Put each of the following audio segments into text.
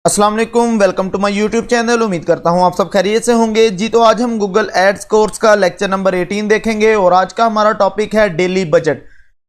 अस्सलाम वालेकुम, welcome to my YouTube channel. उम्मीद करता हूं आप सब खैरियत से होंगे जी। तो आज हम गूगल एड्स कोर्स का लेक्चर नंबर 18 देखेंगे और आज का हमारा टॉपिक है डेली बजट।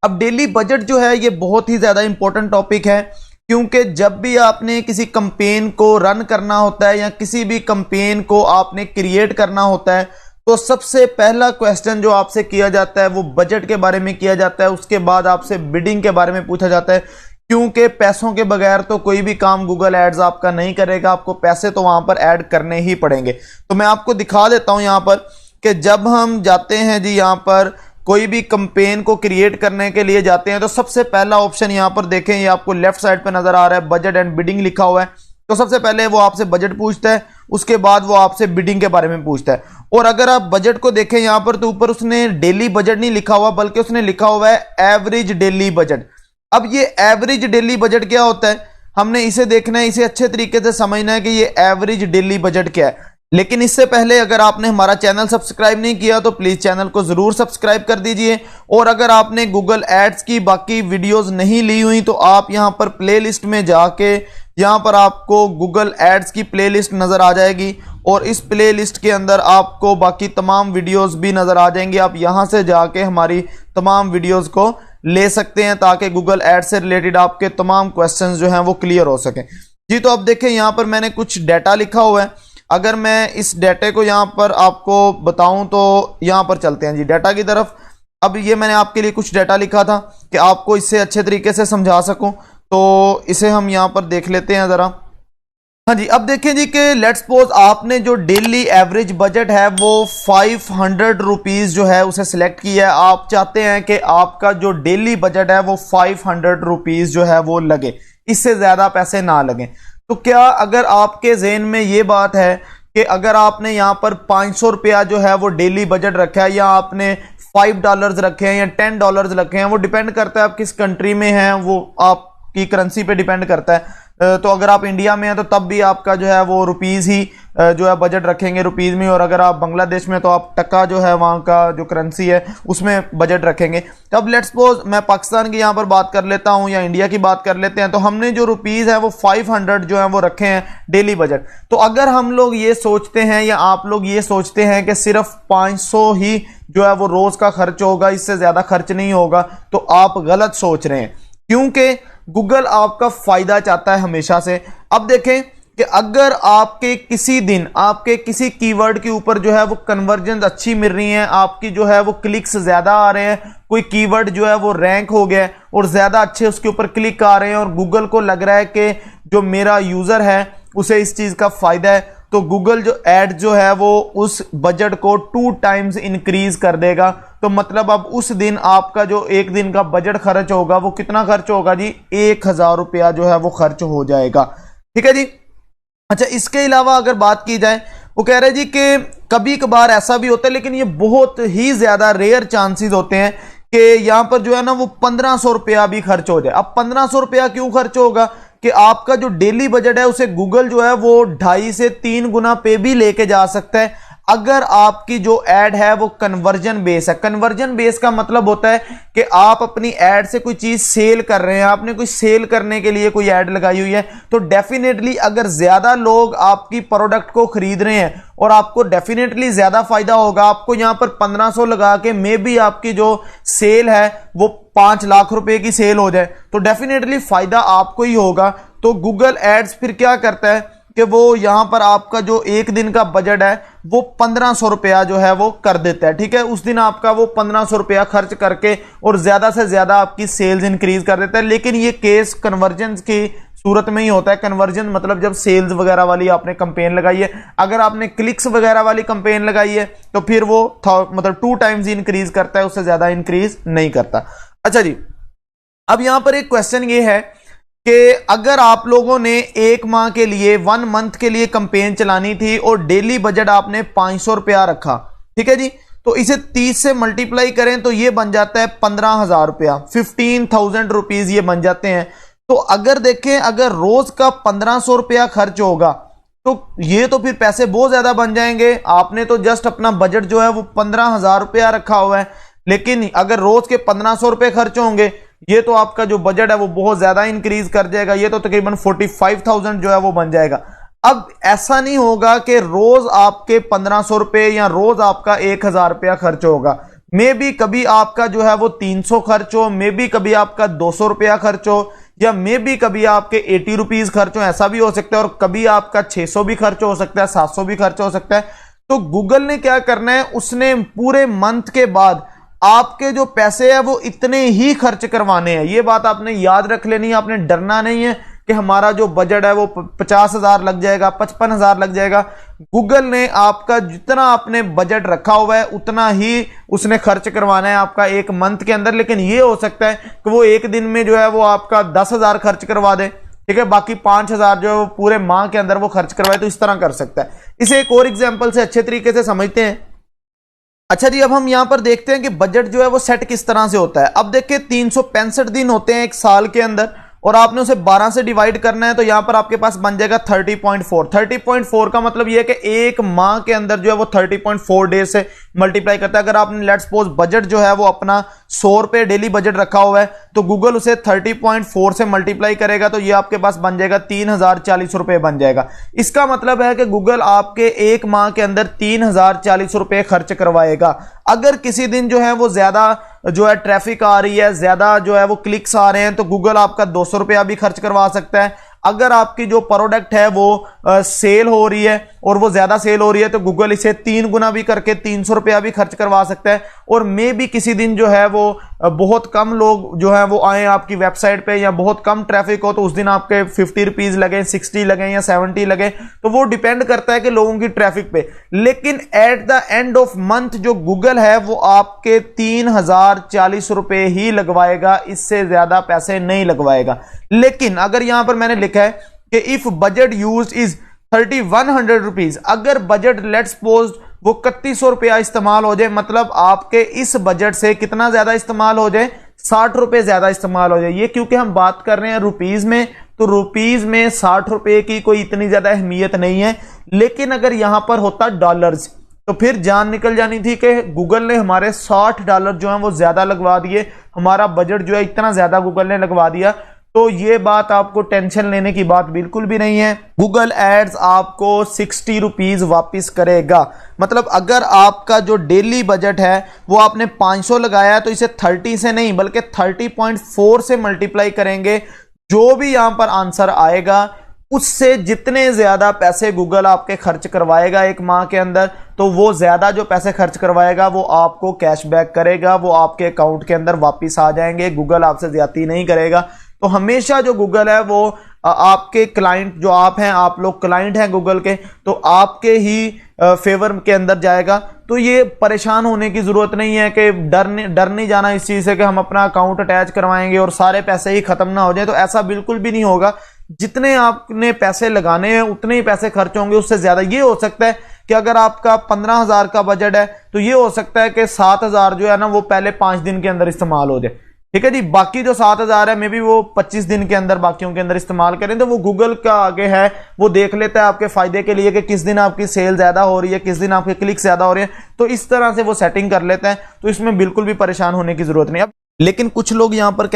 अब डेली बजट जो है ये बहुत ही ज़्यादा इंपॉर्टेंट टॉपिक है, क्योंकि जब भी आपने किसी कंपेन को रन करना होता है या किसी भी कंपेन को आपने क्रिएट करना होता है तो सबसे पहला क्वेश्चन जो आपसे किया जाता है वो बजट के बारे में किया जाता है। उसके बाद आपसे बिडिंग के बारे में पूछा जाता है, क्योंकि पैसों के बगैर तो कोई भी काम गूगल एड्स आपका नहीं करेगा। आपको पैसे तो वहां पर ऐड करने ही पड़ेंगे। तो मैं आपको दिखा देता हूं यहां पर कि जब हम जाते हैं जी यहां पर कोई भी कंपेन को क्रिएट करने के लिए जाते हैं तो सबसे पहला ऑप्शन यहां पर देखें, ये आपको लेफ्ट साइड पे नजर आ रहा है, बजट एंड बिडिंग लिखा हुआ है। तो सबसे पहले वो आपसे बजट पूछता है, उसके बाद वो आपसे बिडिंग के बारे में पूछता है। और अगर आप बजट को देखें यहां पर तो ऊपर उसने डेली बजट नहीं लिखा हुआ, बल्कि उसने लिखा हुआ है एवरेज डेली बजट। अब ये एवरेज डेली बजट क्या होता है, हमने इसे देखना है, इसे अच्छे तरीके से समझना है कि ये एवरेज डेली बजट क्या है। लेकिन इससे पहले अगर आपने हमारा चैनल सब्सक्राइब नहीं किया तो प्लीज चैनल को जरूर सब्सक्राइब कर दीजिए। और अगर आपने गूगल एड्स की बाकी वीडियोस नहीं ली हुई तो आप यहां पर प्लेलिस्ट में जाके यहां पर आपको गूगल एड्स की प्लेलिस्ट नजर आ जाएगी और इस प्लेलिस्ट के अंदर आपको बाकी तमाम वीडियोस भी नजर आ जाएंगे। आप यहां से जाके हमारी तमाम वीडियोस को ले सकते हैं ताकि गूगल एड्स से रिलेटेड आपके तमाम क्वेश्चंस जो हैं वो क्लियर हो सकें जी। तो अब देखें यहां पर मैंने कुछ डाटा लिखा हुआ है। अगर मैं इस डाटे को यहां पर आपको बताऊं तो यहां पर चलते हैं जी डाटा की तरफ। अब ये मैंने आपके लिए कुछ डाटा लिखा था कि आपको इससे अच्छे तरीके से समझा सकूं, तो इसे हम यहां पर देख लेते हैं जरा। हाँ जी, अब देखें जी कि लेट्स सपोज आपने जो डेली एवरेज बजट है वो 500 रुपीज जो है उसे सिलेक्ट किया है। आप चाहते हैं कि आपका जो डेली बजट है वो 500 रुपीज जो है वो लगे, इससे ज्यादा पैसे ना लगे। तो क्या अगर आपके ज़हन में ये बात है कि अगर आपने यहाँ पर 500 रुपया जो है वो डेली बजट रखा है या आपने $5 रखे हैं या $10 रखे हैं, वो डिपेंड करता है आप किस कंट्री में हैं, वो आपकी करेंसी पे डिपेंड करता है। तो अगर आप इंडिया में हैं तो तब भी आपका जो है वो रुपीज़ ही जो है बजट रखेंगे रुपीज़ में, और अगर आप बांग्लादेश में तो आप टका जो है वहाँ का जो करेंसी है उसमें बजट रखेंगे। तो अब लेट्स सपोज मैं पाकिस्तान की यहाँ पर बात कर लेता हूँ या इंडिया की बात कर लेते हैं, तो हमने जो रुपीज़ है वो 500 जो है वो रखे हैं डेली बजट। तो अगर हम लोग ये सोचते हैं या आप लोग ये सोचते हैं कि सिर्फ 500 ही जो है वो रोज़ का खर्च होगा, इससे ज़्यादा खर्च नहीं होगा, तो आप गलत सोच रहे हैं, क्योंकि गूगल आपका फायदा चाहता है हमेशा से। अब देखें कि अगर आपके किसी दिन आपके किसी कीवर्ड के ऊपर जो है वो कन्वर्जन अच्छी मिल रही है, आपकी जो है वो क्लिक्स ज्यादा आ रहे हैं, कोई कीवर्ड जो है वो रैंक हो गया और ज्यादा अच्छे उसके ऊपर क्लिक आ रहे हैं और गूगल को लग रहा है कि जो मेरा यूजर है उसे इस चीज का फायदा है, तो गूगल जो एड जो है वो उस बजट को 2 टाइम्स इंक्रीज कर देगा। तो मतलब अब उस दिन आपका जो एक दिन का बजट खर्च होगा वो कितना खर्च होगा जी, 1000 रुपया जो है वो खर्च हो जाएगा। ठीक है जी। अच्छा, इसके अलावा अगर बात की जाए, वो कह रहे जी कि कभी कभार ऐसा भी होता है, लेकिन ये बहुत ही ज्यादा रेयर चांसेस होते हैं कि यहां पर जो है ना वो 1500 रुपया भी खर्च हो जाए। अब 1500 रुपया क्यों खर्च होगा कि आपका जो डेली बजट है उसे गूगल जो है वो 2.5 से 3 गुना पे भी लेके जा सकता है अगर आपकी जो एड है वो कन्वर्जन बेस है। कन्वर्जन बेस का मतलब होता है कि आप अपनी एड से कोई चीज सेल कर रहे हैं, आपने कोई सेल करने के लिए कोई एड लगाई हुई है, तो डेफिनेटली अगर ज्यादा लोग आपकी प्रोडक्ट को खरीद रहे हैं और आपको डेफिनेटली ज्यादा फायदा होगा। आपको यहां पर 1500 लगा के मे बी आपकी जो सेल है वो 5 लाख रुपए की सेल हो जाए, तो डेफिनेटली फायदा आपको ही होगा। तो गूगल एड्स फिर क्या करता है कि वो यहां पर आपका जो एक दिन का बजट है वो 1500 रुपया जो है वो कर देता है। ठीक है, उस दिन आपका वो 1500 रुपया खर्च करके और ज्यादा से ज्यादा आपकी सेल्स इंक्रीज कर देता है। लेकिन ये केस कन्वर्जन की सूरत में ही होता है। कन्वर्जन मतलब जब सेल्स वगैरह वाली आपने कंपेन लगाई है, अगर आपने क्लिक्स वगैरह वाली कंपेन लगाई है तो फिर वो मतलब 2 टाइम्स इंक्रीज करता है, उससे ज्यादा इंक्रीज नहीं करता। अच्छा जी, अब यहां पर एक क्वेश्चन ये है कि अगर आप लोगों ने 1 माह के लिए 1 मंथ के लिए कंपेन चलानी थी और डेली बजट आपने 500 रुपया रखा, ठीक है जी, तो इसे 30 से मल्टीप्लाई करें तो ये बन जाता है 15,000 रुपया, 15,000 रुपीज ये बन जाते हैं। तो अगर देखें अगर रोज का 1500 रुपया खर्च होगा तो ये तो फिर पैसे बहुत ज्यादा बन जाएंगे। आपने तो जस्ट अपना बजट जो है वो 15,000 रुपया रखा हुआ है, लेकिन अगर रोज के 1500 रुपए खर्च होंगे ये तो आपका जो बजट है वो बहुत ज्यादा इंक्रीज कर जाएगा, ये तो तकरीबन 45,000 जो है वो बन जाएगा। अब ऐसा नहीं होगा कि रोज आपके 1500 रुपए या रोज आपका 1000 रुपया खर्च होगा। मे बी कभी आपका जो है वो 300 खर्च हो, मे बी कभी आपका 200 रुपया खर्च हो, या मे बी कभी आपके 80 रुपीज खर्च हो, ऐसा भी हो सकता है। और कभी आपका 600 भी खर्च हो सकता है, 700 भी खर्च हो सकता है। तो गूगल ने क्या करना है, उसने पूरे मंथ के बाद आपके जो पैसे है वो इतने ही खर्च करवाने हैं। ये बात आपने याद रख लेनी है, आपने डरना नहीं है कि हमारा जो बजट है वो 50,000 लग जाएगा, 55,000 लग जाएगा। गूगल ने आपका जितना आपने बजट रखा हुआ है उतना ही उसने खर्च करवाना है आपका एक मंथ के अंदर। लेकिन ये हो सकता है कि वो एक दिन में जो है वो आपका 10,000 खर्च करवा दे, ठीक है, बाकी 5,000 जो है वो पूरे माह के अंदर वो खर्च करवाए। तो इस तरह कर सकता है। इसे एक और एग्जांपल से अच्छे तरीके से समझते हैं। अच्छा जी, अब हम यहां पर देखते हैं कि बजट जो है वो सेट किस तरह से होता है। अब देखिए 365 दिन होते हैं एक साल के अंदर, और आपने उसे 12 से डिवाइड करना है। तो यहां पर आपके पास बन जाएगा 30.4। 30.4 का मतलब यह है कि एक माह के अंदर जो है वो 30.4 डेज से मल्टीप्लाई करता है। अगर आपने लेट्स सपोज बजट जो है वो अपना 100 रुपए डेली बजट रखा हुआ है, तो गूगल उसे 30.4 से मल्टीप्लाई करेगा, तो ये आपके पास बन जाएगा 3040 रुपए बन जाएगा। इसका मतलब है कि गूगल आपके एक माह के अंदर 3040 रुपए खर्च करवाएगा। अगर किसी दिन जो है वो ज्यादा जो है ट्रैफिक आ रही है, ज्यादा जो है वो क्लिक्स आ रहे हैं, तो गूगल आपका 200 रुपया भी खर्च करवा सकता है। अगर आपकी जो प्रोडक्ट है वो सेल हो रही है और वो ज्यादा सेल हो रही है, तो गूगल इसे 3 गुना भी करके 300 रुपया भी खर्च करवा सकता है। और मे भी किसी दिन जो है वो बहुत कम लोग जो है वो आए आपकी वेबसाइट पे, या बहुत कम ट्रैफिक हो, तो उस दिन आपके 50 रुपीज लगे, 60 लगे या 70 लगे, तो वो डिपेंड करता है कि लोगों की ट्रैफिक पे। लेकिन at the end of month जो गूगल है वो आपके 3040 रुपए ही लगवाएगा, इससे ज्यादा पैसे नहीं लगवाएगा। लेकिन अगर यहां पर मैंने लिखा है कि if budget use is 3100 rupees, अगर बजट लेट्स सपोज वो 3100 रुपया इस्तेमाल हो जाए, मतलब आपके इस बजट से कितना ज्यादा इस्तेमाल हो जाए, 60 रुपए ज्यादा इस्तेमाल हो जाए। ये क्योंकि हम बात कर रहे हैं रुपीज में, तो रुपीज में 60 रुपए की कोई इतनी ज्यादा अहमियत नहीं है। लेकिन अगर यहां पर होता डॉलर्स, तो फिर जान निकल जानी थी कि गूगल ने हमारे $60 जो है वो ज्यादा लगवा दिए, हमारा बजट जो है इतना ज्यादा गूगल ने लगवा दिया। तो ये बात आपको टेंशन लेने की बात बिल्कुल भी नहीं है। गूगल एड्स आपको 60 रुपीज वापिस करेगा। मतलब अगर आपका जो डेली बजट है वो आपने 500 लगाया, तो इसे 30 से नहीं बल्कि 30.4 से मल्टीप्लाई करेंगे। जो भी यहां पर आंसर आएगा उससे जितने ज्यादा पैसे गूगल आपके खर्च करवाएगा एक माह के अंदर, तो वो ज्यादा जो पैसे खर्च करवाएगा वो आपको कैशबैक करेगा, वो आपके अकाउंट के अंदर वापिस आ जाएंगे। गूगल आपसे ज्यादती नहीं करेगा। तो हमेशा जो गूगल है वो आपके क्लाइंट जो आप हैं, आप लोग क्लाइंट हैं गूगल के, तो आपके ही फेवर के अंदर जाएगा। तो ये परेशान होने की जरूरत नहीं है कि डर नहीं जाना इस चीज से कि हम अपना अकाउंट अटैच करवाएंगे और सारे पैसे ही खत्म ना हो जाए। तो ऐसा बिल्कुल भी नहीं होगा। जितने आपने पैसे लगाने हैं उतने ही पैसे खर्च होंगे, उससे ज्यादा। ये हो सकता है कि अगर आपका 15,000 का बजट है, तो ये हो सकता है कि 7,000 जो है ना वो पहले 5 दिन के अंदर इस्तेमाल हो जाए, ठीक है जी। बाकी जो 7,000 है मे बी वो 25 दिन के अंदर बाकियों के अंदर इस्तेमाल करें। तो वो गूगल का आगे है, वो देख लेता है आपके फायदे के लिए कि किस दिन आपकी सेल ज्यादा हो रही है, किस दिन आपके क्लिक ज्यादा हो रहे हैं। तो इस तरह से वो सेटिंग कर लेता है। तो इसमें बिल्कुल भी परेशान होने की जरूरत नहीं। अब लेकिन कुछ लोग यहां पर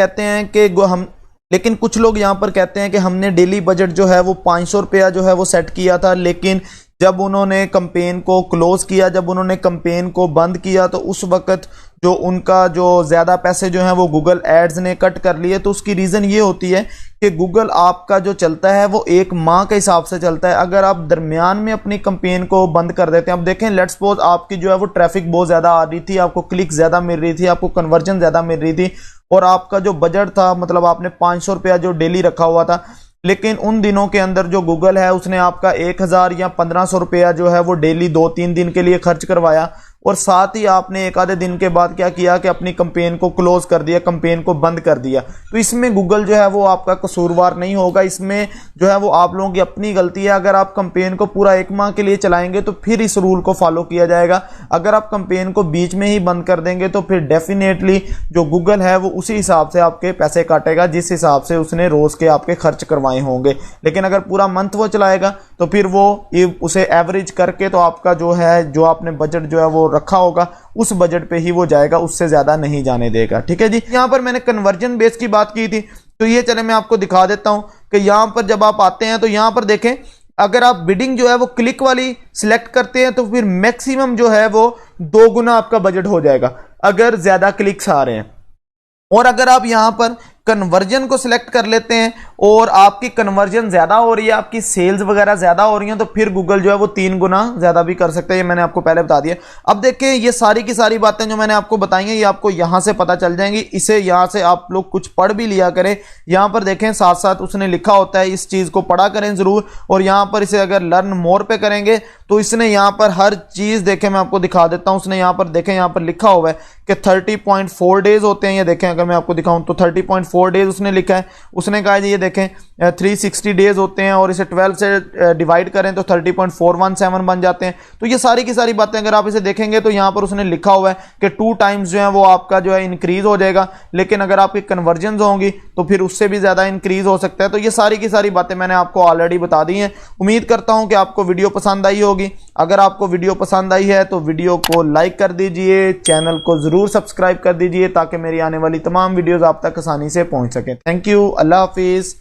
कहते हैं कि हमने डेली बजट जो है वो 500 रुपया जो है वो सेट किया था, लेकिन जब उन्होंने कैंपेन को क्लोज किया, जब उन्होंने कैंपेन को बंद किया, तो उस वक्त जो उनका जो ज्यादा पैसे जो हैं वो गूगल एड्स ने कट कर लिए। तो उसकी रीजन ये होती है कि गूगल आपका जो चलता है वो एक माह के हिसाब से चलता है। अगर आप दरमियान में अपनी कैंपेन को बंद कर देते हैं, अब देखें लेट्स सपोज आपकी जो है वो ट्रैफिक बहुत ज्यादा आ रही थी, आपको क्लिक ज्यादा मिल रही थी, आपको कन्वर्जन ज्यादा मिल रही थी, और आपका जो बजट था मतलब आपने 500 रुपया जो डेली रखा हुआ था, लेकिन उन दिनों के अंदर जो गूगल है उसने आपका 1000 या 1500 रुपया जो है वो डेली 2-3 दिन के लिए खर्च करवाया, और साथ ही आपने एक आधे दिन के बाद क्या किया कि अपनी कैंपेन को क्लोज कर दिया, कैंपेन को बंद कर दिया। तो इसमें गूगल जो है वो आपका कसूरवार नहीं होगा, इसमें जो है वो आप लोगों की अपनी गलती है। अगर आप कैंपेन को पूरा एक माह के लिए चलाएंगे तो फिर इस रूल को फॉलो किया जाएगा। अगर आप कैंपेन को बीच में ही बंद कर देंगे तो फिर डेफिनेटली जो गूगल है वो उसी हिसाब से आपके पैसे काटेगा जिस हिसाब से उसने रोज के आपके खर्च करवाए होंगे। लेकिन अगर पूरा मंथ वो चलाएगा तो फिर वो उसे एवरेज करके तो आपका जो है जो आपने बजट जो है वो रखा होगा उस बजट पे ही वो जाएगा, उससे ज्यादा नहीं जाने देगा। ठीक है जी। यहाँ पर मैंने कन्वर्जन बेस की बात की थी, तो ये चले मैं आपको दिखा देता हूं कि यहां पर जब आप आते हैं तो यहां पर देखें, अगर आप बिडिंग जो है वो क्लिक वाली सिलेक्ट करते हैं तो फिर मैक्सिमम जो है वो 2 गुना आपका बजट हो जाएगा अगर ज्यादा क्लिक्स आ रहे हैं। और अगर आप यहां पर कन्वर्जन को सिलेक्ट कर लेते हैं और आपकी कन्वर्जन ज्यादा हो रही है, आपकी सेल्स वगैरह ज्यादा हो रही हैं, तो फिर गूगल जो है वो 3 गुना ज्यादा भी कर सकता है। ये मैंने आपको पहले बता दिया। अब देखें, ये सारी की सारी बातें जो मैंने आपको बताई हैं ये आपको यहां से पता चल जाएंगी। इसे यहां से आप लोग कुछ पढ़ भी लिया करें। यहां पर देखें साथ साथ उसने लिखा होता है, इस चीज को पढ़ा करें जरूर। और यहां पर इसे अगर लर्न मोर पे करेंगे तो इसने यहां पर हर चीज देखें, मैं आपको दिखा देता हूं। उसने यहां पर देखें, यहां पर लिखा हुआ है कि 30.4 डेज होते हैं। ये देखें, अगर मैं आपको दिखाऊं तो 30.4 डेज उसने लिखा है। उसने कहा ये देखें 360 डेज होते हैं और इसे 12 से डिवाइड करें तो 30.417 बन जाते हैं। तो ये सारी की सारी बातें अगर आप इसे देखेंगे तो यहां पर उसने लिखा हुआ है कि 2 टाइम्स जो है वो आपका जो है इंक्रीज हो जाएगा, लेकिन अगर आपकी कन्वर्जन होंगी तो फिर उससे भी ज्यादा इंक्रीज हो सकता है। तो ये सारी की सारी बातें मैंने आपको ऑलरेडी बता दी हैं। उम्मीद करता हूं कि आपको वीडियो पसंद आई होगी। अगर आपको वीडियो पसंद आई है तो वीडियो को लाइक कर दीजिए, चैनल को जरूर सब्सक्राइब कर दीजिए ताकि मेरी आने वाली तमाम वीडियोस आप तक आसानी से पहुंच सके। Thank you, Allah Hafiz.